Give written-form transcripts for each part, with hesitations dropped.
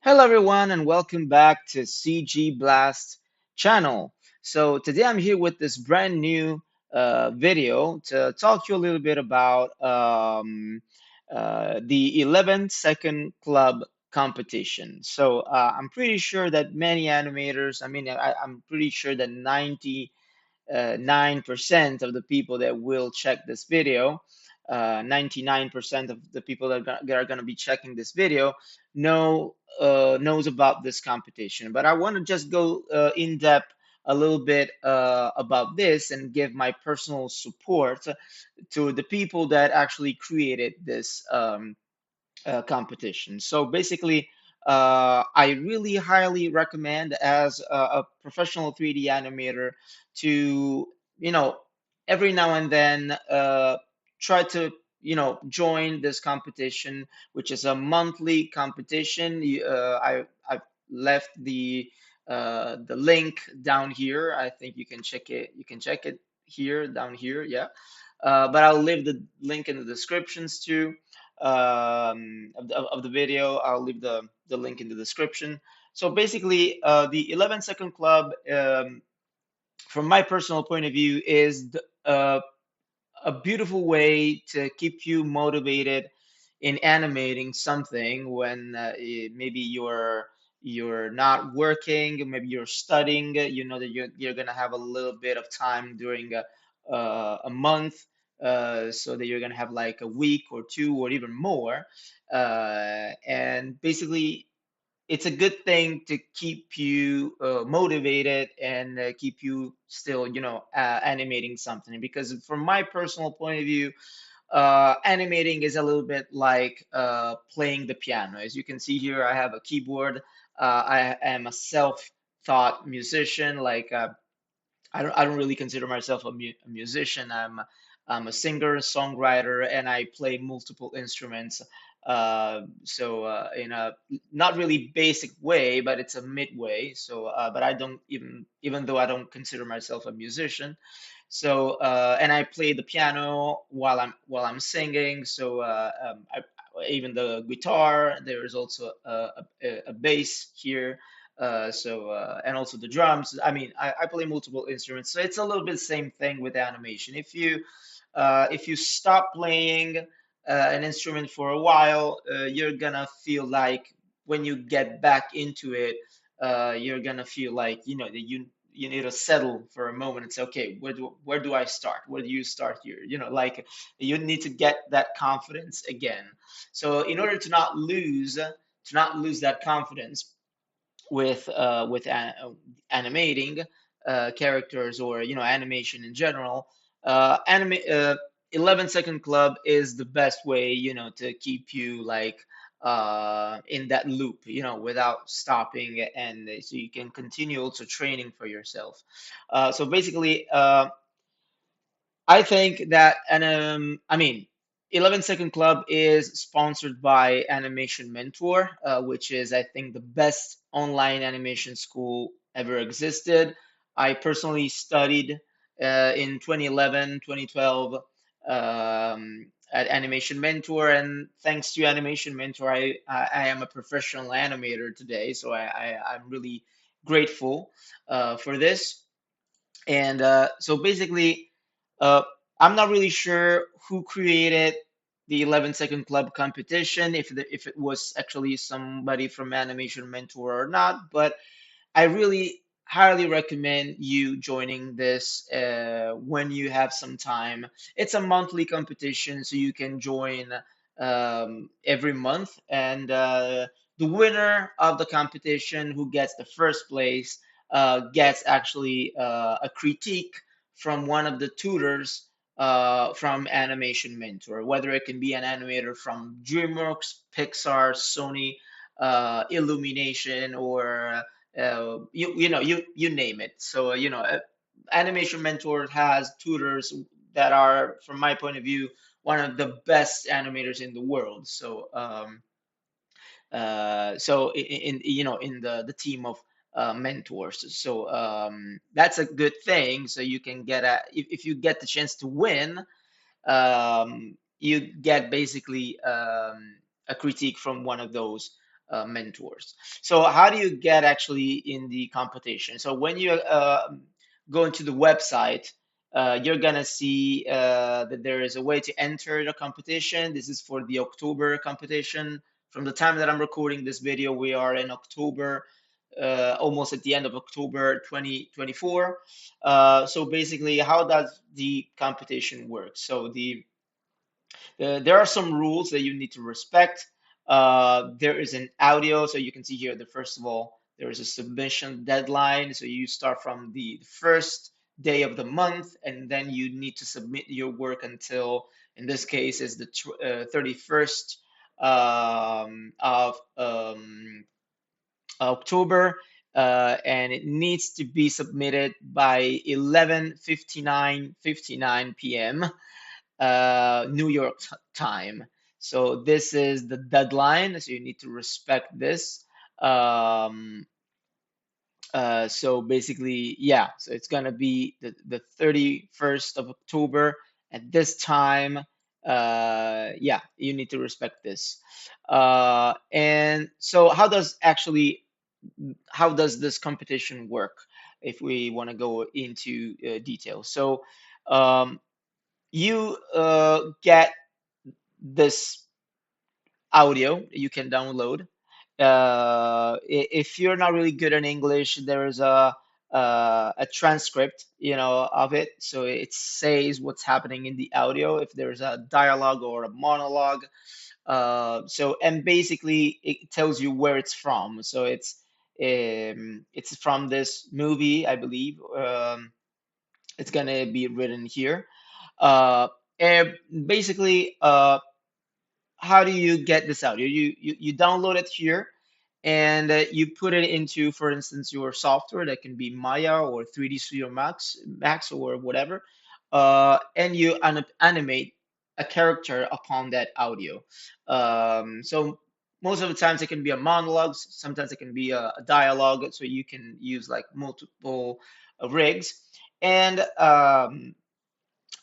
Hello everyone and welcome back to CG Blast channel. So today I'm here with this brand new video to talk to you a little bit about the 11-second club competition. I'm pretty sure that many animators, I'm pretty sure that 9% of the people that will check this video, 99% of the people that are going to be checking this video knows about this competition. But I want to just go in depth a little bit about this and give my personal support to the people that actually created this competition. So basically, I really highly recommend as a professional 3D animator to, you know, every now and then try to, join this competition, which is a monthly competition. I've left the link down here. I think you can check it. You can check it here, down here. Yeah. But I'll leave the link in the descriptions too of the video. I'll leave the link in the description. So basically, the 11-second club, from my personal point of view, is a beautiful way to keep you motivated in animating something when maybe you're not working, maybe you're studying. You know that you're gonna have a little bit of time during a month, so that you're gonna have like a week or two or even more, and basically it's a good thing to keep you motivated and keep you still, animating something. Because from my personal point of view, animating is a little bit like playing the piano. As you can see here, I have a keyboard. I am a self-taught musician. I don't really consider myself a musician. I'm a singer, songwriter, and I play multiple instruments. In a not really basic way, but it's a midway. But I don't even though I don't consider myself a musician. And I play the piano while I'm singing. Even the guitar. There is also a bass here, and also the drums. I play multiple instruments, so it's a little bit same thing with animation. If you stop playing an instrument for a while, you're gonna feel like when you get back into it, you're gonna feel like that you need to settle for a moment and say, okay, where do I start? Where do you start here? Like you need to get that confidence again. So in order to not lose that confidence with animating characters, or animation in general, anime 11-second club is the best way to keep you like in that loop, without stopping, and so you can continue also training for yourself. So basically, I think that, and 11-second club is sponsored by Animation Mentor, which is, I think, the best online animation school ever existed. I personally studied in 2011, 2012 at Animation Mentor, and thanks to Animation Mentor, I am a professional animator today. So I'm really grateful for this. And so basically, uh, I'm not really sure who created the 11-second club competition, if it was actually somebody from Animation Mentor or not, but I really highly recommend you joining this when you have some time. It's a monthly competition, so you can join every month, and the winner of the competition, who gets the first place, gets actually a critique from one of the tutors from Animation Mentor, whether it can be an animator from DreamWorks, Pixar, Sony, Illumination, or you name it. Animation Mentor has tutors that are, from my point of view, one of the best animators in the world. In the team of mentors. That's a good thing. So you can get if you get the chance to win, you get basically a critique from one of those mentors. So how do you get actually in the competition? So when you go into the website, you're gonna see that there is a way to enter the competition. This is for the October competition. From the time that I'm recording this video, we are in October, almost at the end of October 2024. So basically, how does the competition work? So there are some rules that you need to respect. There is an audio, so you can see here that first of all, there is a submission deadline. So you start from the first day of the month, and then you need to submit your work until, in this case, is the 31st of October, and it needs to be submitted by 11:59 p.m. New York time. So this is the deadline, so you need to respect this. Um, so basically, yeah, so it's gonna be the 31st of October at this time. Yeah, you need to respect this. And so how does this competition work if we want to go into detail? So um, you get this audio you can download. If you're not really good in English, there is a transcript, of it, so it says what's happening in the audio. If there's a dialogue or a monologue, and basically it tells you where it's from. So it's from this movie, I believe. It's gonna be written here. Uh, and basically, how do you get this out? You download it here, and you put it into, for instance, your software that can be Maya or 3D Studio Max or whatever, and you animate a character upon that audio. So most of the times it can be a monologue, sometimes it can be a dialogue, so you can use like multiple rigs. And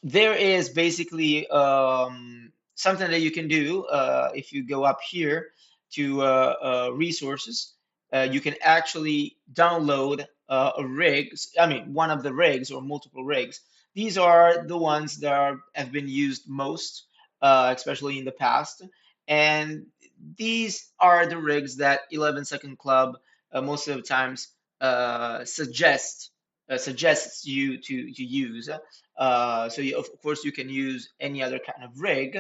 there is basically something that you can do if you go up here to resources. You can actually download a rigs, I mean, one of the rigs or multiple rigs. These are the ones that have been used most, especially in the past. And these are the rigs that 11 Second Club most of the times suggests you to use. So of course you can use any other kind of rig,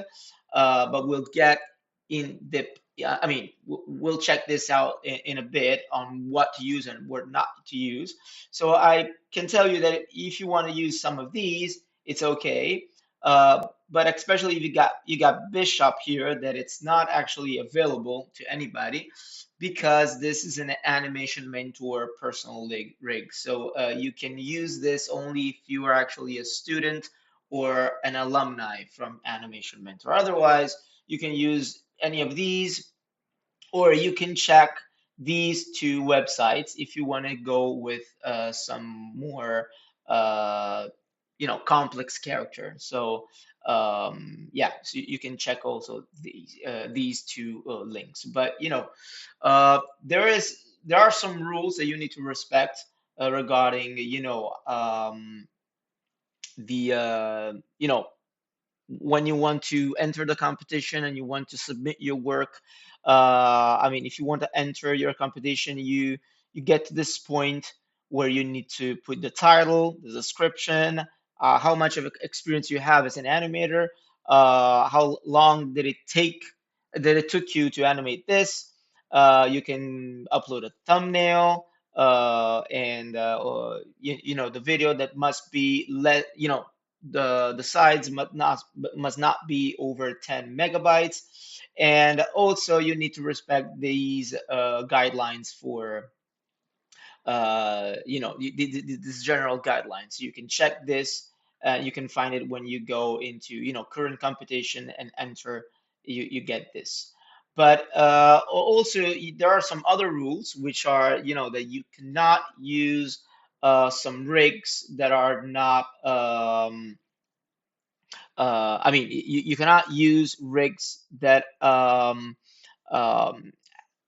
but we'll get in the yeah, I mean, we'll check this out in a bit on what to use and what not to use. So I can tell you that if you want to use some of these, it's okay. But especially if you got Bishop here, that it's not actually available to anybody because this is an animation mentor personal rig. So you can use this only if you are actually a student or an alumni from Animation Mentor. Otherwise, you can use any of these, or you can check these two websites if you want to go with some more complex character. So yeah, so you can check also these two links. But there are some rules that you need to respect regarding the when you want to enter the competition and you want to submit your work. I mean, if you want to enter your competition, you get to this point where you need to put the title, the description, how much of experience you have as an animator, how long did it took you to animate this. You can upload a thumbnail, and or the video that must be the size must not be over 10 megabytes, and also you need to respect these guidelines for these general guidelines. You can check this. You can find it when you go into current competition and enter. You get this. But also there are some other rules which are that you cannot use some rigs that are not I mean, you cannot use rigs that um,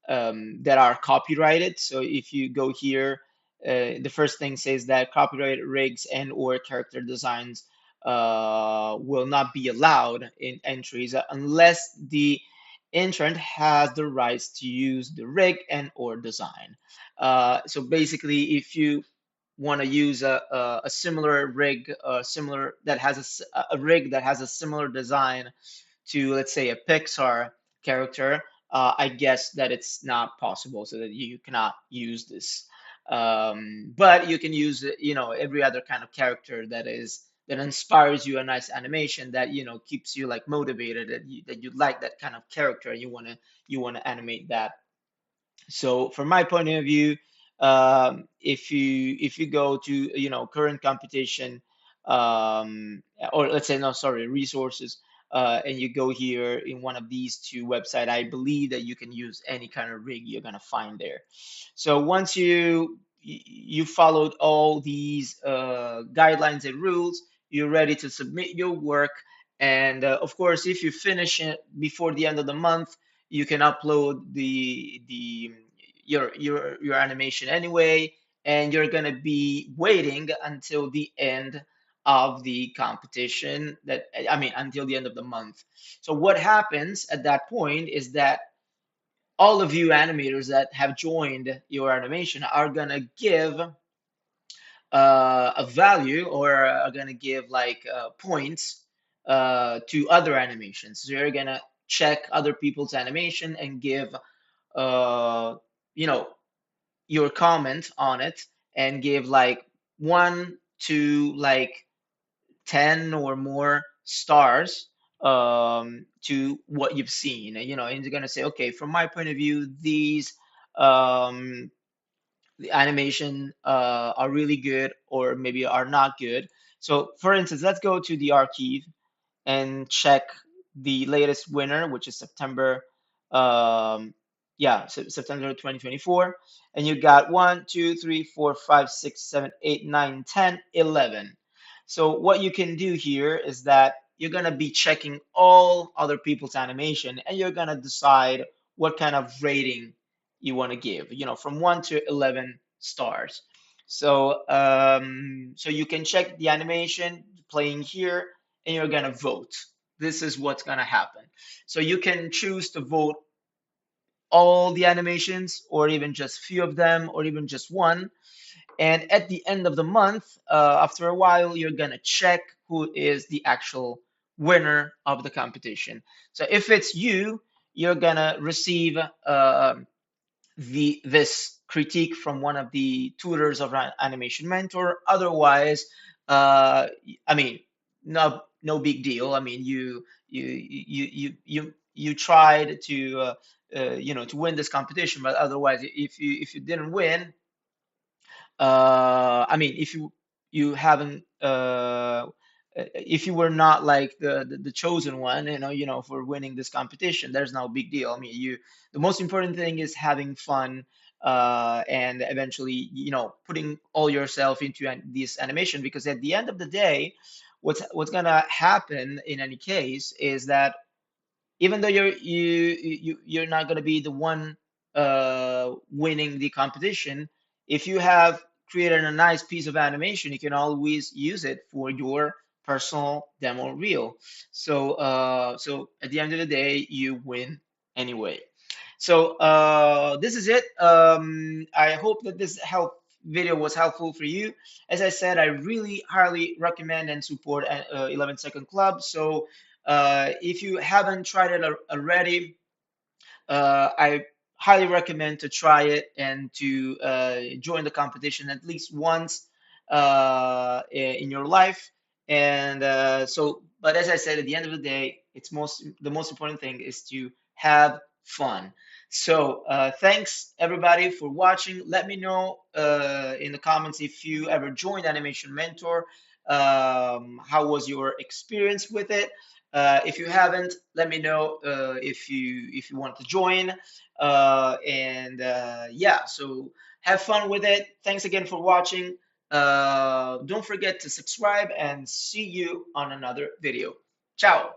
that are copyrighted. So if you go here, the first thing says that copyrighted rigs and or character designs will not be allowed in entries unless the intern has the rights to use the rig and or design. So basically, if you want to use a similar rig, similar that has a rig that has a similar design to, let's say, a Pixar character, I guess that it's not possible, so that you cannot use this. But you can use, every other kind of character that inspires you a nice animation that keeps you like motivated, that you like that kind of character, and you want to animate that. So from my point of view, if you go to current computation, or let's say, no, sorry, resources, and you go here in one of these two website, I believe that you can use any kind of rig you're gonna find there. So once you followed all these guidelines and rules, you're ready to submit your work. And of course, if you finish it before the end of the month, you can upload your animation anyway, and you're gonna be waiting until the end of the competition, that I mean until the end of the month. So what happens at that point is that all of you animators that have joined your animation are gonna give a value, or are gonna give like points to other animations. So you're gonna check other people's animation and give uh, you know your comment on it, and give like 1 to like 10 or more stars to what you've seen. And you're gonna say, okay, from my point of view, these um, the animation are really good, or maybe are not good. So for instance, let's go to the archive and check the latest winner, which is September, September 2024. And you got 1, 2, 3, 4, 5, 6, 7, 8, 9, 10, 11. So what you can do here is that you're gonna be checking all other people's animation, and you're gonna decide what kind of rating you want to give, from 1 to 11 stars. So you can check the animation playing here, and you're gonna vote. This is what's gonna happen. So you can choose to vote all the animations, or even just few of them, or even just one. And at the end of the month, after a while, you're gonna check who is the actual winner of the competition. So if it's you, you're gonna receive this critique from one of the tutors of Animation Mentor. Otherwise, uh, I mean, no big deal. I mean, you tried to win this competition, but otherwise, if you didn't win, I mean, if you haven't if you were not like the chosen one, for winning this competition, there's no big deal. I mean, the most important thing is having fun, and eventually, putting all yourself into this animation, because at the end of the day, what's gonna happen in any case is that even though you're not going to be the one winning the competition, if you have created a nice piece of animation, you can always use it for your personal demo reel. So at the end of the day, you win anyway. So this is it. I hope that this video was helpful for you. As I said, I really highly recommend and support 11 Second Club. So if you haven't tried it already, I highly recommend to try it, and to join the competition at least once in your life. And but as I said, at the end of the day, the most important thing is to have fun. So thanks everybody for watching. Let me know in the comments if you ever joined Animation Mentor. How was your experience with it? If you haven't, let me know if you want to join. Yeah, so have fun with it. Thanks again for watching. Don't forget to subscribe, and see you on another video. Ciao.